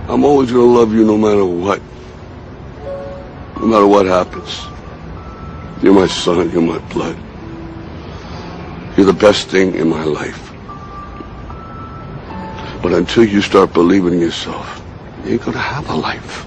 I'm always going to love you no matter what. No matter what happens. You're my son, you're my blood. You're the best thing in my life. But until you start believing in yourself, you ain't gonna have a life.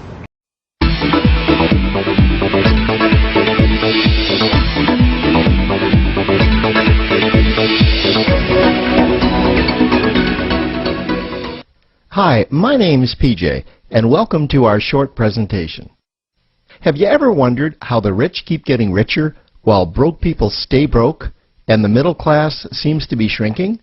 Hi, my name is PJ, and welcome to our short presentation. Have you ever wondered how the rich keep getting richer while broke people stay broke and the middle class seems to be shrinking?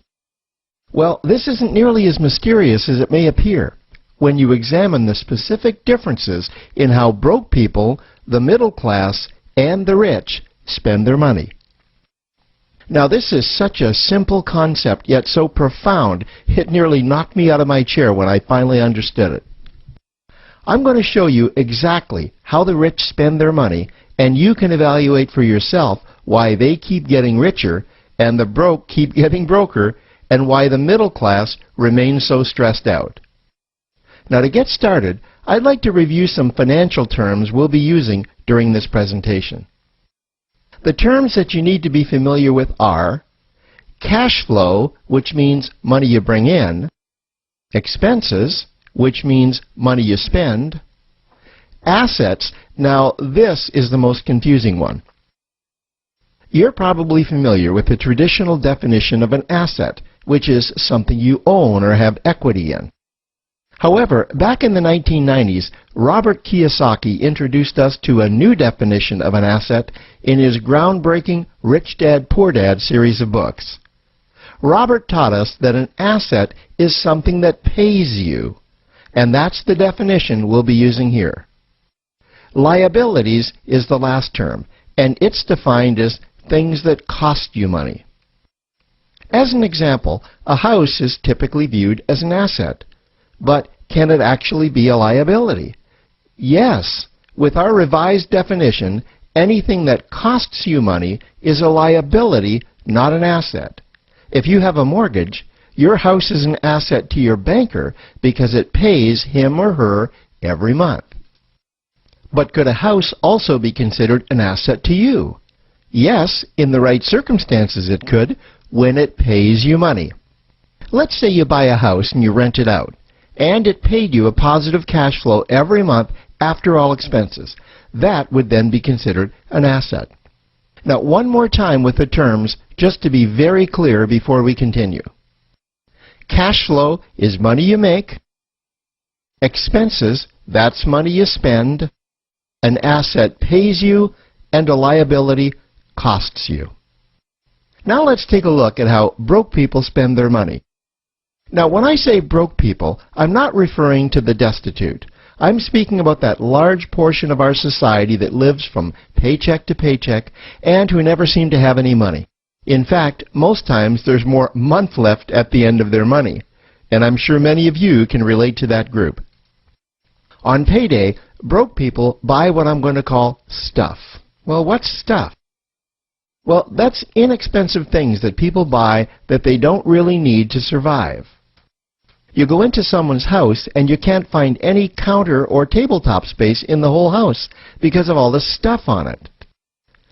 Well, this isn't nearly as mysterious as it may appear when you examine the specific differences in how broke people, the middle class, and the rich spend their money. Now, this is such a simple concept, yet so profound, it nearly knocked me out of my chair when I finally understood it. I'm going to show you exactly how the rich spend their money, and you can evaluate for yourself why they keep getting richer and the broke keep getting broker, and why the middle class remains so stressed out. Now, to get started, I'd like to review some financial terms we'll be using during this presentation. The terms that you need to be familiar with are cash flow, which means money you bring in, expenses, which means money you spend, assets. Now, this is the most confusing one. You're probably familiar with the traditional definition of an asset, which is something you own or have equity in. However, back in the 1990s, Robert Kiyosaki introduced us to a new definition of an asset in his groundbreaking Rich Dad, Poor Dad series of books. Robert taught us that an asset is something that pays you, and that's the definition we'll be using here. Liabilities is the last term, and it's defined as things that cost you money. As an example, a house is typically viewed as an asset. But can it actually be a liability? Yes. With our revised definition, anything that costs you money is a liability, not an asset. If you have a mortgage, your house is an asset to your banker because it pays him or her every month. But could a house also be considered an asset to you? Yes, in the right circumstances it could, when it pays you money. Let's say you buy a house and you rent it out, and it paid you a positive cash flow every month after all expenses. That would then be considered an asset. Now, one more time with the terms, just to be very clear before we continue. Cash flow is money you make. Expenses, that's money you spend. An asset pays you, and a liability costs you. Now let's take a look at how broke people spend their money. Now, when I say broke people, I'm not referring to the destitute. I'm speaking about that large portion of our society that lives from paycheck to paycheck and who never seem to have any money. In fact, most times there's more month left at the end of their money, and I'm sure many of you can relate to that group. On payday, broke people buy what I'm going to call stuff. Well, what's stuff? Well, that's inexpensive things that people buy that they don't really need to survive. You go into someone's house and you can't find any counter or tabletop space in the whole house because of all the stuff on it.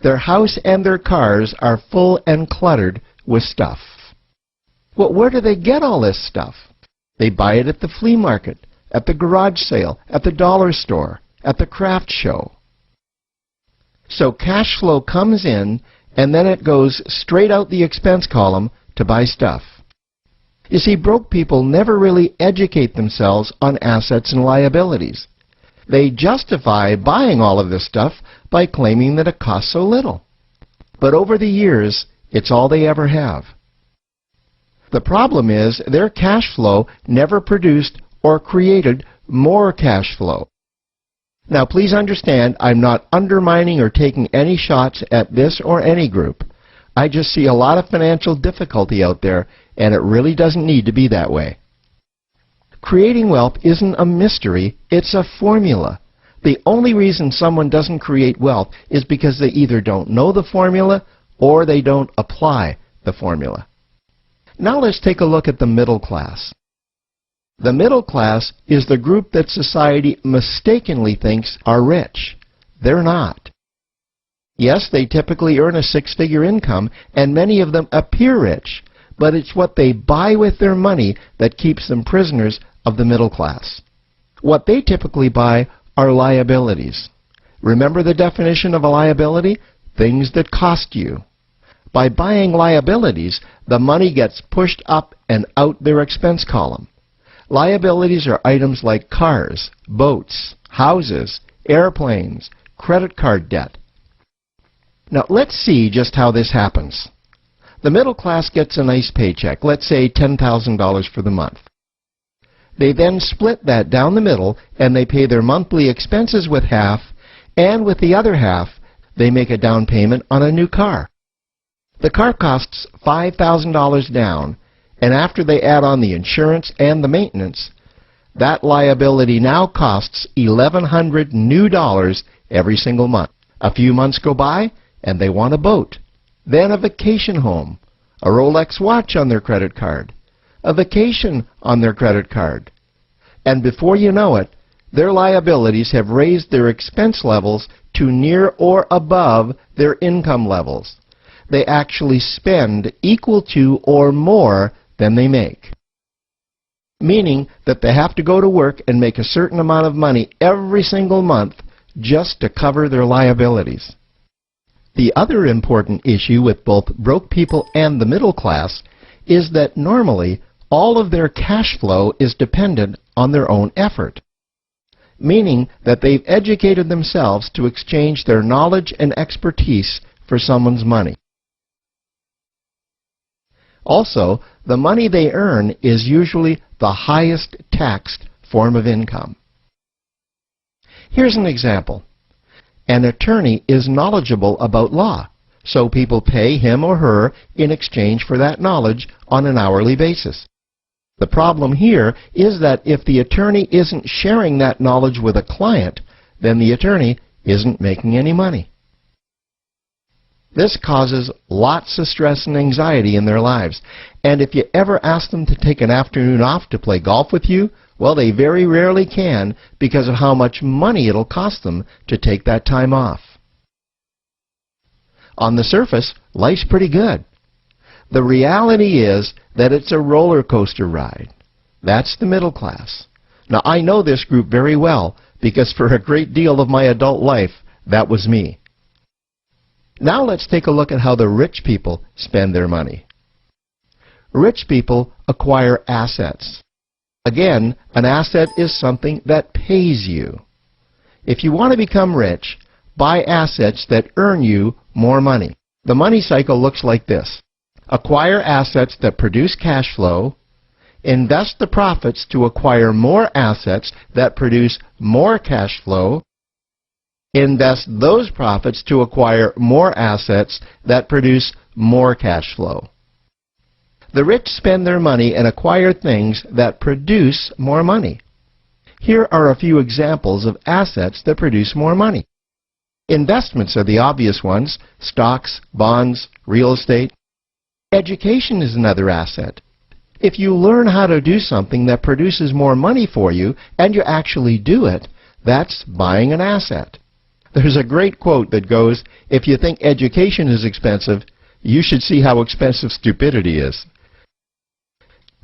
Their house and their cars are full and cluttered with stuff. Well, where do they get all this stuff? They buy it at the flea market, at the garage sale, at the dollar store, at the craft show. So cash flow comes in, and then it goes straight out the expense column to buy stuff. You see, broke people never really educate themselves on assets and liabilities. They justify buying all of this stuff by claiming that it costs so little. But over the years, it's all they ever have. The problem is their cash flow never produced or created more cash flow. Now, please understand, I'm not undermining or taking any shots at this or any group. I just see a lot of financial difficulty out there, and it really doesn't need to be that way. Creating wealth isn't a mystery, it's a formula. The only reason someone doesn't create wealth is because they either don't know the formula or they don't apply the formula. Now let's take a look at the middle class. The middle class is the group that society mistakenly thinks are rich. They're not. Yes, they typically earn a six-figure income, and many of them appear rich, but it's what they buy with their money that keeps them prisoners of the middle class. What they typically buy are liabilities. Remember the definition of a liability? Things that cost you. By buying liabilities, the money gets pushed up and out their expense column. Liabilities are items like cars, boats, houses, airplanes, credit card debt. Now let's see just how this happens. The middle class gets a nice paycheck, let's say $10,000 for the month. They then split that down the middle and they pay their monthly expenses with half, and with the other half, they make a down payment on a new car. The car costs $5,000 down, and after they add on the insurance and the maintenance, that liability now costs $1,100 new dollars every single month. A few months go by, and they want a boat, then a vacation home, a Rolex watch on their credit card, a vacation on their credit card. And before you know it, their liabilities have raised their expense levels to near or above their income levels. They actually spend equal to or more than they make. Meaning that they have to go to work and make a certain amount of money every single month just to cover their liabilities. The other important issue with both broke people and the middle class is that normally all of their cash flow is dependent on their own effort. Meaning that they've educated themselves to exchange their knowledge and expertise for someone's money. Also, the money they earn is usually the highest taxed form of income. Here's an example. An attorney is knowledgeable about law, so people pay him or her in exchange for that knowledge on an hourly basis. The problem here is that if the attorney isn't sharing that knowledge with a client, then the attorney isn't making any money. This causes lots of stress and anxiety in their lives. And if you ever ask them to take an afternoon off to play golf with you, well, they very rarely can because of how much money it'll cost them to take that time off. On the surface, life's pretty good. The reality is that it's a roller coaster ride. That's the middle class. Now, I know this group very well because for a great deal of my adult life, that was me. Now let's take a look at how the rich people spend their money. Rich people acquire assets. Again, an asset is something that pays you. If you want to become rich, buy assets that earn you more money. The money cycle looks like this. Acquire assets that produce cash flow, invest the profits to acquire more assets that produce more cash flow, invest those profits to acquire more assets that produce more cash flow. The rich spend their money and acquire things that produce more money. Here are a few examples of assets that produce more money. Investments are the obvious ones: stocks, bonds, real estate. Education is another asset. If you learn how to do something that produces more money for you and you actually do it, that's buying an asset. There's a great quote that goes, "If you think education is expensive, you should see how expensive stupidity is."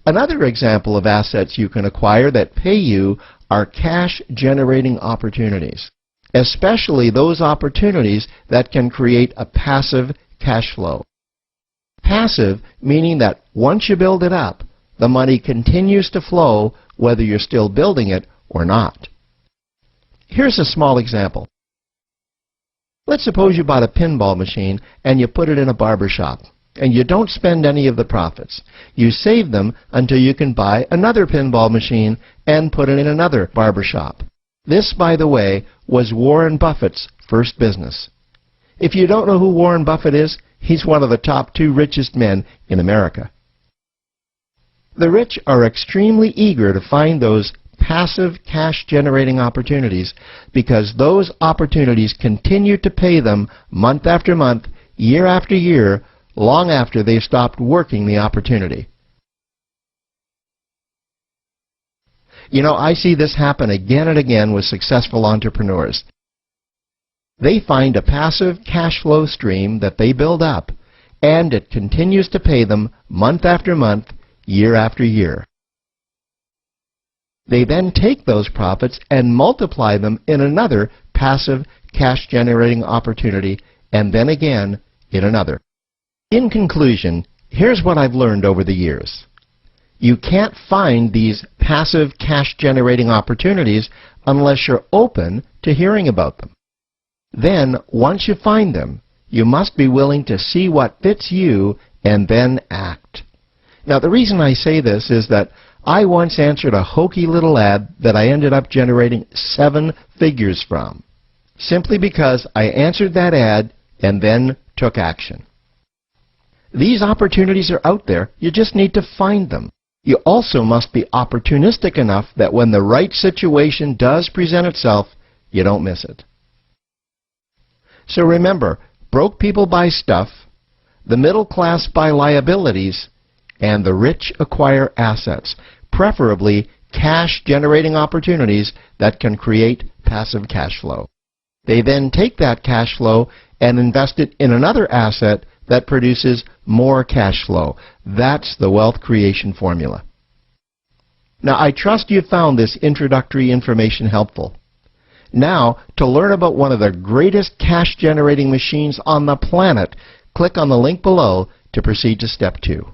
Another example of assets you can acquire that pay you are cash-generating opportunities, especially those opportunities that can create a passive cash flow. Passive meaning that once you build it up, the money continues to flow whether you're still building it or not. Here's a small example. Let's suppose you bought a pinball machine and you put it in a barber shop, and you don't spend any of the profits. You save them until you can buy another pinball machine and put it in another barber shop. This, by the way, was Warren Buffett's first business. If you don't know who Warren Buffett is, he's one of the top 2 richest men in America. The rich are extremely eager to find those passive cash-generating opportunities because those opportunities continue to pay them month after month, year after year, long after they've stopped working the opportunity. You know, I see this happen again and again with successful entrepreneurs. They find a passive cash flow stream that they build up, and it continues to pay them month after month, year after year. They then take those profits and multiply them in another passive cash-generating opportunity, and then again in another. In conclusion, here's what I've learned over the years. You can't find these passive cash-generating opportunities unless you're open to hearing about them. Then, once you find them, you must be willing to see what fits you and then act. Now, the reason I say this is that I once answered a hokey little ad that I ended up generating 7 figures from, simply because I answered that ad and then took action. These opportunities are out there. You just need to find them. You also must be opportunistic enough that when the right situation does present itself, you don't miss it. So remember, broke people buy stuff, the middle class buy liabilities, and the rich acquire assets, preferably cash-generating opportunities that can create passive cash flow. They then take that cash flow and invest it in another asset that produces more cash flow. That's the wealth creation formula. Now, I trust you found this introductory information helpful. Now, to learn about one of the greatest cash-generating machines on the planet, click on the link below to proceed to step 2.